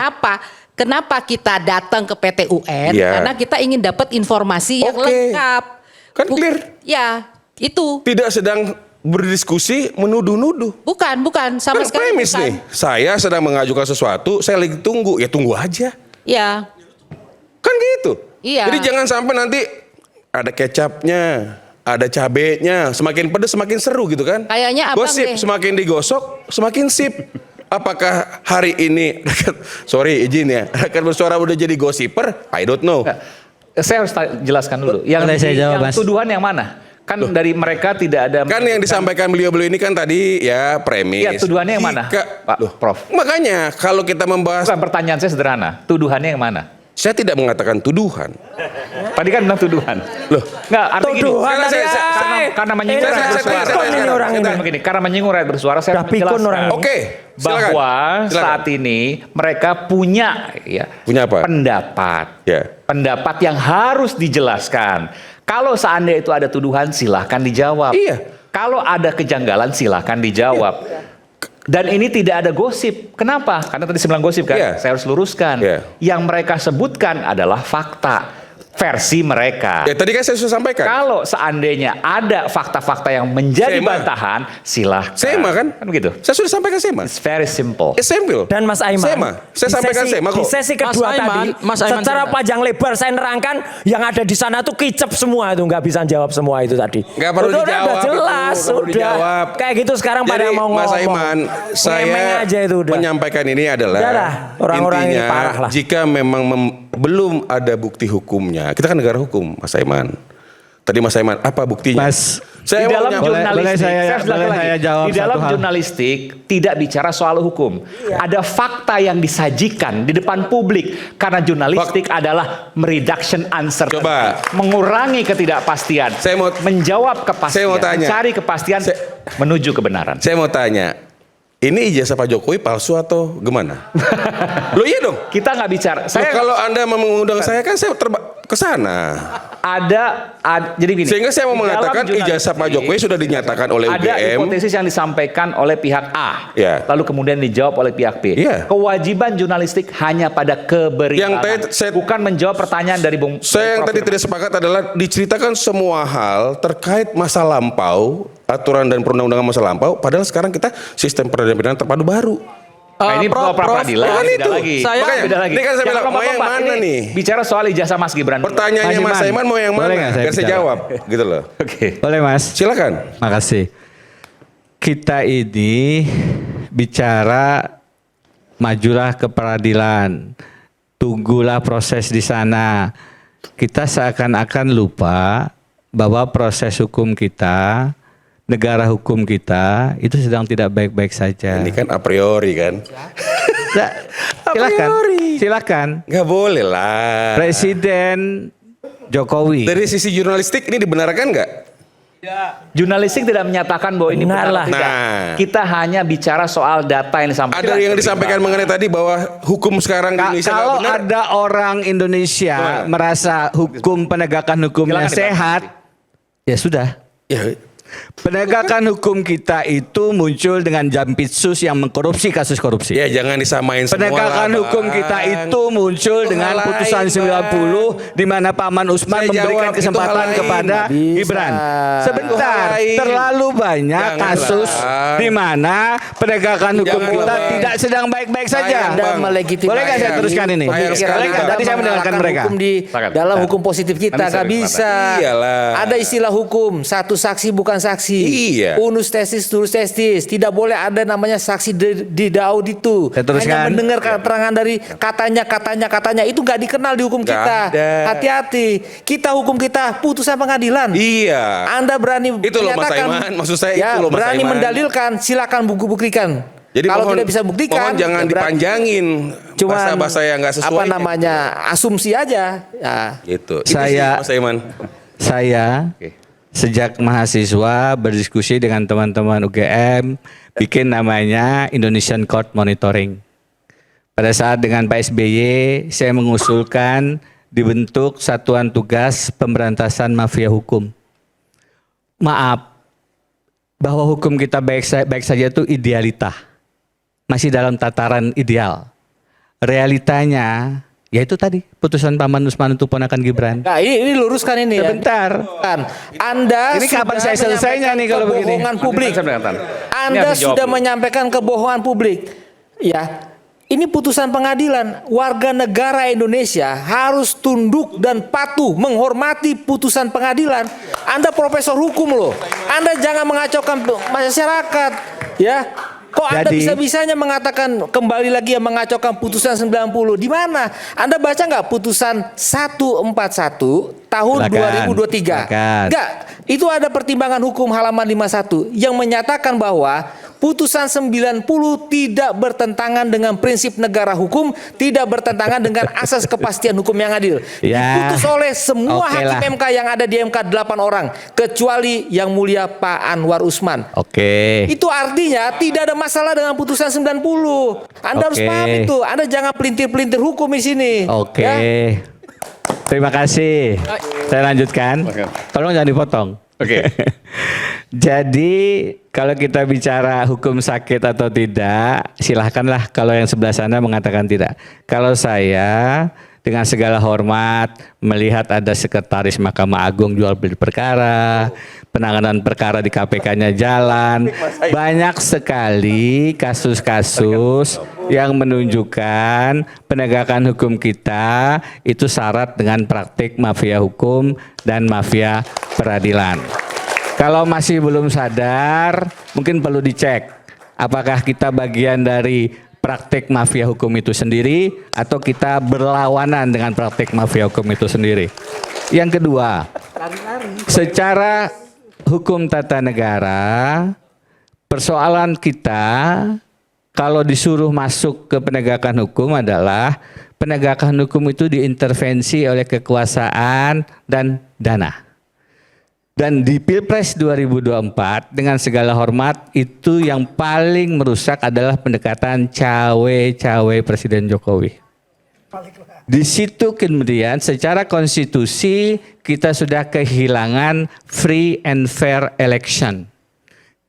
kenapa kita datang ke PT UN Iya. karena kita ingin dapat informasi yang Oke. lengkap. Kan clear. Ya, itu. Tidak sedang berdiskusi menuduh-nuduh. Bukan sama Kan sekali premis bukan. nih. Saya sedang mengajukan sesuatu, saya lagi tunggu. Ya tunggu aja. Ya, Kan gitu. Iya. Jadi jangan sampai nanti ada kecapnya, ada cabenya, semakin pedas semakin seru gitu kan. Kayaknya abang gosip deh. semakin digosok semakin sip. Apakah hari ini sorry izin ya, rakyat bersuara udah jadi gosiper? I don't know. Saya harus jelaskan dulu. Yang, Boleh saya jawab, yang Mas? tuduhan yang mana? Kan dari mereka tidak ada. Kan yang disampaikan beliau-beliau ini kan tadi ya premis. Iya, tuduhannya yang mana, Pak Prof? Makanya kalau kita membahas, Bukan, pertanyaan saya sederhana. Tuduhannya yang mana? saya tidak mengatakan tuduhan. Tadi kan bilang tuduhan. Loh, Nggak, artinya gini. Tuduhan Karena tadi, Karena menyinggung Saya- rakyat saya- bersuara. saya- saya- Ini orang ini. saya- Begini, karena menyinggung rakyat bersuara, saya Udah pikun menjelaskan orang ini. Oke, silakan. bahwa Silakan. saat ini mereka punya ya Punya apa? pendapat. Ya. Pendapat yang harus dijelaskan. Kalau seandainya itu ada tuduhan, silahkan dijawab. Iya. Kalau ada kejanggalan, silahkan dijawab. Dan ini tidak ada gosip. Kenapa? Karena tadi saya bilang gosip kan. Iya. Saya harus luruskan. Iya. Yang mereka sebutkan adalah fakta. versi mereka. Ya tadi kan saya sudah sampaikan. Kalau seandainya ada fakta-fakta yang menjadi Sema. bantahan, silahkan. Sema kan? begitu. Saya sudah sampaikan Sema. It's very simple. Simple. Dan Mas Aiman, Sema. Saya di sampaikan sesi- Sema kok. Di sesi kedua Mas Aiman, tadi, Mas Aiman secara sebentar. panjang lebar saya nerangkan yang ada di sana tuh kicep semua itu, nggak bisa jawab semua itu tadi. Nggak perlu Udah dijawab jelas, itu, nggak perlu udah. dijawab. Kayak gitu sekarang pada Jadi, mau ngomong. Mas Aiman, Ngemeng saya aja itu udah. menyampaikan ini adalah Udah lah, orang-orang ini intinya, parah lah. jika memang belum ada bukti hukumnya, kita kan negara hukum, Mas Aiman. Tadi Mas Aiman, apa buktinya? Mas, Saya di mau dalam menyampaikan- jurnalistik, boleh saya jawab di dalam satu hal? jurnalistik tidak bicara soal hukum. Ada fakta yang disajikan di depan publik karena jurnalistik adalah reduction uncertainty, Coba. mengurangi ketidakpastian, Saya mau- menjawab kepastian, saya mau tanya. mencari kepastian menuju kebenaran. Saya mau tanya, ini ijazah Pak Jokowi palsu atau gimana? Loh iya dong. Kita nggak bicara. Saya kalau Anda mengundang saya kan saya ke sana. Jadi gini. Sehingga saya mau di dalam mengatakan jurnalistik ijazah Pak Jokowi sudah dinyatakan oleh ada UGM. hipotesis yang disampaikan oleh pihak A, Ya. lalu kemudian dijawab oleh pihak B. Iya. Kewajiban jurnalistik hanya pada keberitahuan, Yang saya- bukan menjawab pertanyaan dari Bung. Saya yang Prof. tadi tidak sepakat adalah diceritakan semua hal terkait masa lampau, aturan dan perundang-undangan masa lampau, padahal sekarang kita sistem peradilan pidana terpadu baru. Nah, ini Prof, pra peradilan, Prof, beda itu. lagi. Saya- Beda lagi. ini kan saya bilang, Jangan mau yang lompat-lompat. mana Ini nih? Bicara soal ijazah Mas Gibran. dulu. Pertanyaannya Mas Mas Iman, Aiman mau yang boleh mana? nggak saya Biar saya bicara? jawab, gitu loh. Oke. Boleh Mas? Silakan. Makasih. Kita ini bicara majulah ke peradilan. Tunggulah proses di sana. Kita seakan-akan lupa bahwa proses hukum kita, negara hukum kita itu sedang tidak baik-baik saja. Ini kan a priori kan. Nah, silakan. Silakan. Nggak boleh lah. Presiden Jokowi. Dari sisi jurnalistik ini dibenarkan nggak? Jurnalistik tidak menyatakan bahwa ini Benar benar lah. atau tidak. Nah. Kita hanya bicara soal data yang disampaikan. Ada yang disampaikan mengenai tadi bahwa hukum sekarang di Indonesia nggak Kalau benar. ada orang Indonesia Gimana? merasa hukum penegakan hukumnya Silakan, sehat, ya sudah. Ya, Penegakan hukum kita itu muncul dengan jampitsus yang mengkorupsi kasus korupsi. ya jangan disamain semua Penegakan lah, hukum Bang. kita itu muncul Itu dengan hal putusan lain, 90 di mana Paman Usman Saya memberikan jawab, itu kesempatan hal lain. kepada Bisa. Gibran. Itu Sebentar, hal lain. terlalu banyak Janganlah. kasus di mana penegakan hukum Janganlah, kita Bang. tidak sedang baik-baik Sayang, saja. Bang. Anda melegitimasi. Boleh nggak saya teruskan ini? Sayang sekali, Boleh nggak? Bang. Tadi saya mendengarkan mereka. Hukum di Silakan. dalam hukum positif kita Nanti saya nggak bisa. Iyalah. Ada istilah hukum satu saksi bukan saksi. Iya. Unus testis turus testis. Tidak boleh ada namanya saksi didaud itu. Saya teruskan. Hanya mendengar keterangan dari katanya itu nggak dikenal di hukum Nggak kita. ada. Hati-hati. Kita hukum kita putusan pengadilan. Iya. Anda berani Itu loh, Mas menyatakan, Aiman. Maksud saya ya, itu loh, Mas berani Aiman. mendalilkan, silakan buktikan. Jadi kalau mohon- tidak bisa buktikan, mohon jangan ya berarti dipanjangin cuman bahasa-bahasa yang nggak sesuai. apa namanya asumsi aja. Ya. Gitu. Itu Saya- sih, Mas Aiman. Saya sejak mahasiswa berdiskusi dengan teman-teman UGM bikin namanya Indonesian Court Monitoring. Pada saat dengan Pak SBY saya mengusulkan dibentuk Satuan Tugas Pemberantasan Mafia Hukum. Maaf, bahwa hukum kita baik saja itu idealita. Masih dalam tataran ideal. Realitanya yaitu tadi putusan Paman Usman untuk ponakan Gibran. Nah, ini luruskan ini ya. Sebentar. Kan, Anda Ini kapan sudah saya selesainya nih kalau begini? kebohongan publik. Saya mendengarkan. Ini Anda harus dijawab sudah dulu. menyampaikan kebohongan publik. Ya. Ini putusan pengadilan. Warga negara Indonesia harus tunduk dan patuh menghormati putusan pengadilan. Anda profesor hukum loh. Anda jangan mengacaukan masyarakat, ya. Kok Anda Jadi- bisa-bisanya mengatakan kembali lagi yang mengacaukan putusan 90? Di mana? Anda baca nggak putusan 141 tahun Silakan, 2023? silakan. Enggak, itu ada pertimbangan hukum halaman 51 yang menyatakan bahwa putusan 90 tidak bertentangan dengan prinsip negara hukum, tidak bertentangan dengan asas kepastian hukum yang adil. Ya. Diputus oleh semua Oke hakim lah. MK yang ada di MK 8 orang, kecuali yang mulia Pak Anwar Usman. Oke. Itu artinya tidak ada masalah dengan putusan 90. Anda harus Oke. paham itu. Anda jangan pelintir-pelintir hukum di sini. Oke. Ya. Terima kasih. Saya lanjutkan. Tolong jangan dipotong. Oke. Jadi kalau kita bicara hukum sakit atau tidak, silahkanlah kalau yang sebelah sana mengatakan tidak. Kalau saya dengan segala hormat melihat ada sekretaris Mahkamah Agung jual beli perkara, penanganan perkara di KPK-nya jalan, banyak sekali kasus-kasus yang menunjukkan penegakan hukum kita itu syarat dengan praktik mafia hukum dan mafia peradilan. Kalau masih belum sadar, mungkin perlu dicek apakah kita bagian dari praktik mafia hukum itu sendiri atau kita berlawanan dengan praktik mafia hukum itu sendiri. Yang kedua, secara hukum tata negara, persoalan kita kalau disuruh masuk ke penegakan hukum adalah penegakan hukum itu diintervensi oleh kekuasaan dan dana. Dan di Pilpres 2024 dengan segala hormat itu yang paling merusak adalah pendekatan cawe-cawe Presiden Jokowi. Di situ kemudian secara konstitusi kita sudah kehilangan free and fair election.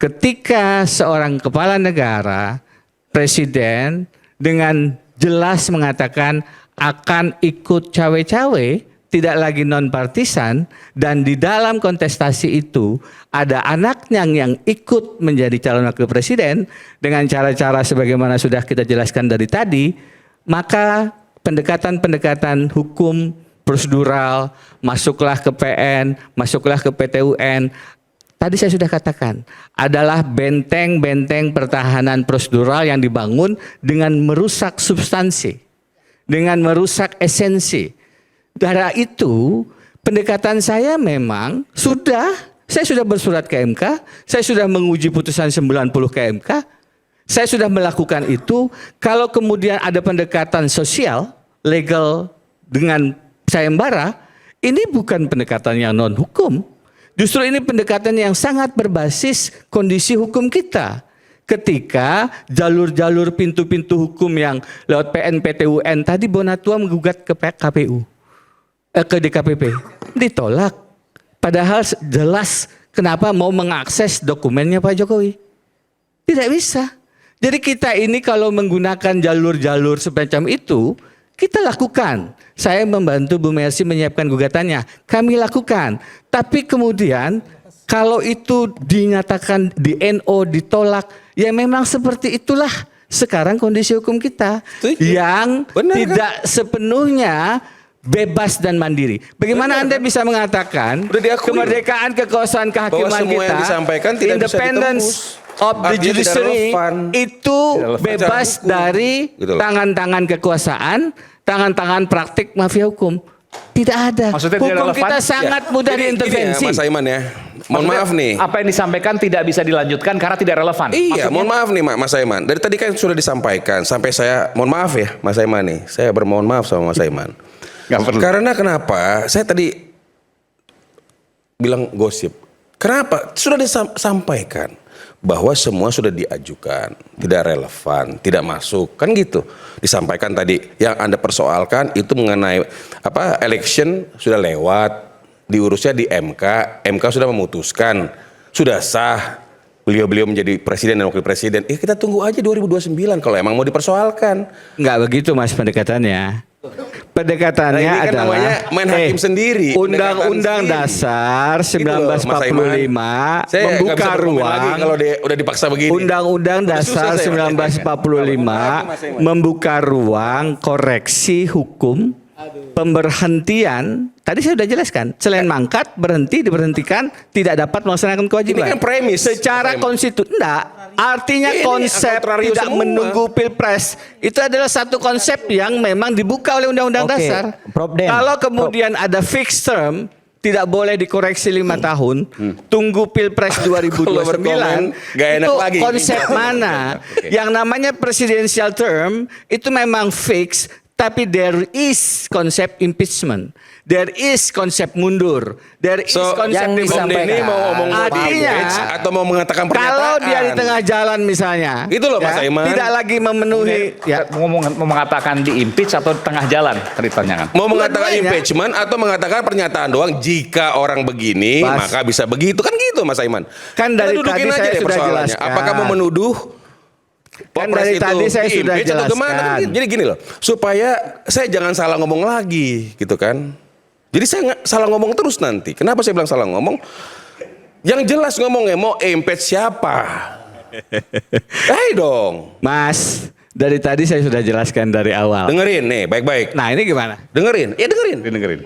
Ketika seorang kepala negara, presiden dengan jelas mengatakan akan ikut cawe-cawe, tidak lagi non-partisan, dan di dalam kontestasi itu ada anaknya yang ikut menjadi calon wakil presiden dengan cara-cara sebagaimana sudah kita jelaskan dari tadi, maka pendekatan-pendekatan hukum prosedural, masuklah ke PN, masuklah ke PT-UN, tadi saya sudah katakan, adalah benteng-benteng pertahanan prosedural yang dibangun dengan merusak substansi, dengan merusak esensi. Dari itu, pendekatan saya memang saya sudah bersurat ke MK, saya sudah menguji putusan 90 ke MK, saya sudah melakukan itu. Kalau kemudian ada pendekatan sosial, legal dengan sayembara, ini bukan pendekatan yang non-hukum. Justru ini pendekatan yang sangat berbasis kondisi hukum kita. Ketika jalur-jalur pintu-pintu hukum yang lewat PN, PT-UN, tadi Bonatua menggugat ke KPU. Ke DKPP ditolak, padahal jelas kenapa mau mengakses dokumennya Pak Jokowi, tidak bisa. Jadi kita ini kalau menggunakan jalur-jalur semacam itu kita lakukan. Saya membantu Bu Mercy menyiapkan gugatannya, kami lakukan. Tapi kemudian kalau itu dinyatakan di NO ditolak, ya memang seperti itulah sekarang kondisi hukum kita yang tidak sepenuhnya bebas dan mandiri. Bagaimana Anda bisa mengatakan kemerdekaan, kekuasaan kehakiman kita, independence of the judiciary itu bebas dari tangan-tangan kekuasaan, tangan-tangan praktik mafia hukum? Tidak ada. Maksudnya hukum kita sangat mudah diintervensi. Mas Aiman ya, mohon maaf nih. Apa yang disampaikan tidak bisa dilanjutkan karena tidak relevan. Iya, mohon maaf nih Mas Aiman. Dari tadi kan sudah disampaikan, sampai saya mohon maaf ya Mas Aiman nih. Saya bermohon maaf sama Mas Aiman. Karena kenapa? Saya tadi bilang gosip. Kenapa? Sudah disampaikan bahwa semua sudah diajukan, tidak relevan, tidak masuk, kan gitu. Disampaikan tadi yang Anda persoalkan itu mengenai election sudah lewat, diurusnya di MK, MK sudah memutuskan, sudah sah. Beliau menjadi presiden dan wakil presiden. Kita tunggu aja 2029 kalau emang mau dipersoalkan. Enggak begitu Mas pendekatannya. Pendekatannya ini kan adalah namanya main hakim sendiri. Undang-Undang Dasar 1945 membuka ruang kalau udah dipaksa begini. Undang-Undang Dasar 1945 membuka ruang koreksi hukum, pemberhentian. Tadi saya sudah jelaskan, selain mangkat, berhenti, diberhentikan, tidak dapat melaksanakan kewajiban. Ini kan premis. Secara konstitusi, enggak. Artinya konsep tidak semua menunggu pilpres itu adalah satu konsep yang memang dibuka oleh Undang-Undang Dasar. Kalau kemudian ada fixed term, tidak boleh dikoreksi 5 tahun, tunggu pilpres 2029, itu lagi. Konsep mana? Yang namanya presidential term itu memang fix. Tapi there is konsep impeachment, there is konsep mundur, there is konsep ini mau ngomong artinya atau mau mengatakan pernyataan. Kalau dia di tengah jalan misalnya, itu loh Mas Aiman, tidak lagi memenuhi, mau mengatakan di impeach atau tengah jalan ceritanya kan? Mau mengatakan impeachment atau mengatakan pernyataan doang, jika orang begini maka bisa begitu kan gitu Mas Aiman. Kan dari tadi saya sudah jelaskan. Apakah mau menuduh Kan Wapres dari itu tadi saya sudah impeach atau gimana? jelaskan. Jadi gini loh, supaya saya jangan salah ngomong lagi gitu kan. Jadi saya nggak salah ngomong terus nanti. Kenapa saya bilang salah ngomong? Yang jelas ngomongnya mau impeach siapa? Dong. Mas, dari tadi saya sudah jelaskan dari awal. Dengerin nih, baik-baik. Nah, ini gimana? Dengerin. Ya dengerin. Dengerin.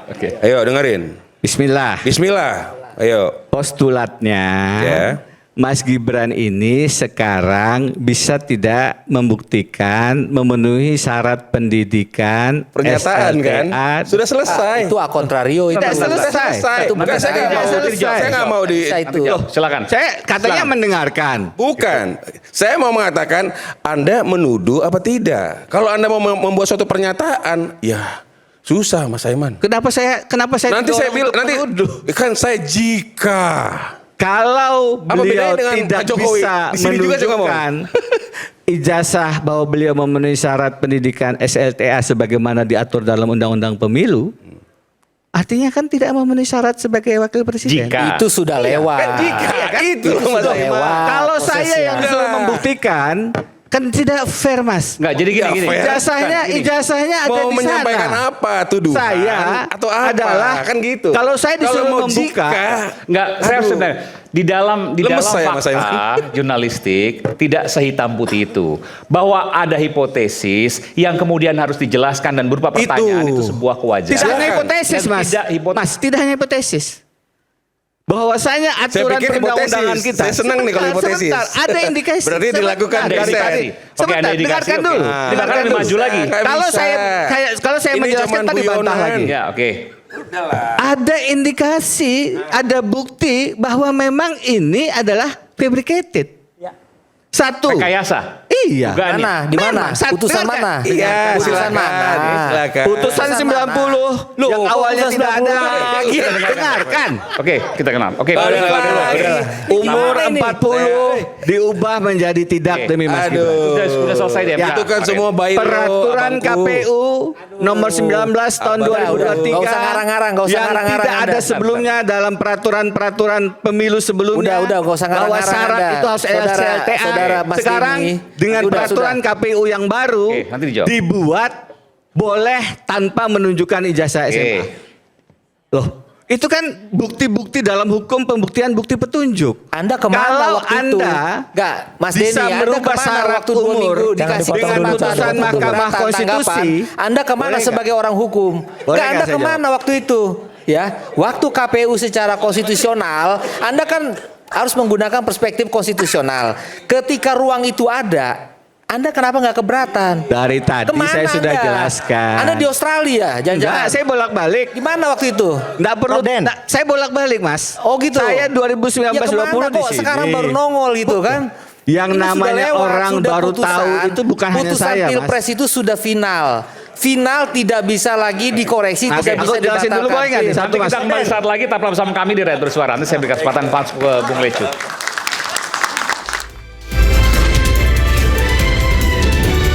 Oke. Ayo dengerin. Bismillah. Bismillah. Ayo. Postulatnya, Ya. Mas Gibran ini sekarang bisa tidak membuktikan memenuhi syarat pendidikan Pernyataan kan? SLTA. Sudah selesai. Itu a contrario itu. Tidak selesai. Itu Bukan, saya nggak mau selesai. saya nggak mau di. Bisa itu. Loh, silakan. Saya katanya mendengarkan. Bukan. Saya mau mengatakan Anda menuduh apa tidak. Kalau Anda mau membuat suatu pernyataan, ya susah Mas Saiman. Kenapa saya Nanti saya bilang nanti menuduh? kan saya jika Kalau Apa beliau bedanya dengan tidak Pak Jokowi? bisa Di sini juga saya ngomong. menunjukkan ijazah bahwa beliau memenuhi syarat pendidikan SLTA sebagaimana diatur dalam Undang-Undang Pemilu, artinya kan tidak memenuhi syarat sebagai wakil presiden. Jika Itu sudah lewat. itu loh, Mas sudah Saiman. lewat. Kalau saya prosesnya. yang disuruh membuktikan, kan tidak fair, Mas. Enggak, jadi gini. Fair. Ijazahnya ada Mau di menyampaikan sana. apa tuduhan Saya atau apa adalah kan gitu. Kalau saya disuruh mau membuka, Enggak, saya Aduh. sebenarnya di dalam Lemes saya, Mas fakta jurnalistik tidak sehitam putih itu, bahwa ada hipotesis yang kemudian harus dijelaskan dan berupa pertanyaan itu sebuah kewajaran. tidak hanya hipotesis, Dan Mas. tidak Mas, tidak hanya hipotesis. Bahwasanya Saya aturan pikir perundang-undangan hipotesis. kita. Saya senang nih kalau hipotesis. Sebentar, ada indikasi. Berarti dilakukan Ada riset. indikasi. Oke, Sebentar, ada indikasi. dengarkan Oke. dulu. Nah, Dengarkan lebih dulu. maju lagi. Nggak Kalau bisa. saya Ini menjelaskan cuman tadi bantah guyonan. lagi. Ya, oke. Ada indikasi, ada bukti bahwa memang ini adalah fabricated. Satu. Rekayasa. Iya. Dugaan. Mana? Di mana? Memang, satu- Putusan dengarkan. mana? Iya, Putusan silakan. mana? Silakan. Putusan Putusan 90 Loh, yang kok awalnya putusan tidak ada. 90? Dengarkan. Oke, kita kenal. Oke, Udah, udah, udah, udah. udah. Umur Gimana ini? 40 diubah menjadi tidak Oke. demi Mas Gibran. Udah selesai deh. Itu kan semua baik. Peraturan KPU nomor 19 tahun Udah, 2023 nggak usah ngarang-ngarang, nggak usah yang ngarang-ngarang tidak ada Anda. sebelumnya dalam peraturan pemilu sebelumnya. Udah, nggak usah bahwa ngarang-ngarang syarat Anda. itu harus SLTA. Saudara Mas Sekarang Denny. dengan Udah, peraturan KPU yang baru Oke, nanti dijawab. dibuat boleh tanpa menunjukkan ijazah SMA. Loh, itu kan bukti-bukti dalam hukum, pembuktian bukti petunjuk. Anda kemana Kalau waktu itu? Anda Enggak, Mas bisa Denny, Anda merubah kemana syarat waktu 2 umur minggu Jangan dikasih dipotong dengan dulu, putusan Pak. Mahkamah tanggapan? Konstitusi? Anda kemana Boleh sebagai orang hukum? Boleh Enggak, nggak Anda saya kemana waktu itu? Ya, waktu KPU secara konstitusional, Anda kan harus menggunakan perspektif konstitusional. Ketika ruang itu ada, Anda kenapa nggak keberatan? Dari tadi Kemana saya sudah Anda? jelaskan. Anda di Australia, Enggak, jangan-jangan. saya bolak-balik. Di mana waktu itu? Enggak perlu. Saya bolak-balik, Mas. Oh gitu. Saya Ya 2019-20 kemana di kok sini. sekarang baru nongol gitu kan? Yang Ini sudah namanya lewat, orang sudah baru putusan. tahu itu bukan hanya Putusan saya, Mas. Pilpres itu sudah final. Final tidak bisa lagi dikoreksi, Oke, tidak bisa aku jelasin dulu, boleh nggak? dibatalkan. Satu, Nanti Mas. kita kembali saat lagi, tetap bersama kami di Rakyat Bersuara. Nanti saya berikan kesempatan Pak Bung Lecu.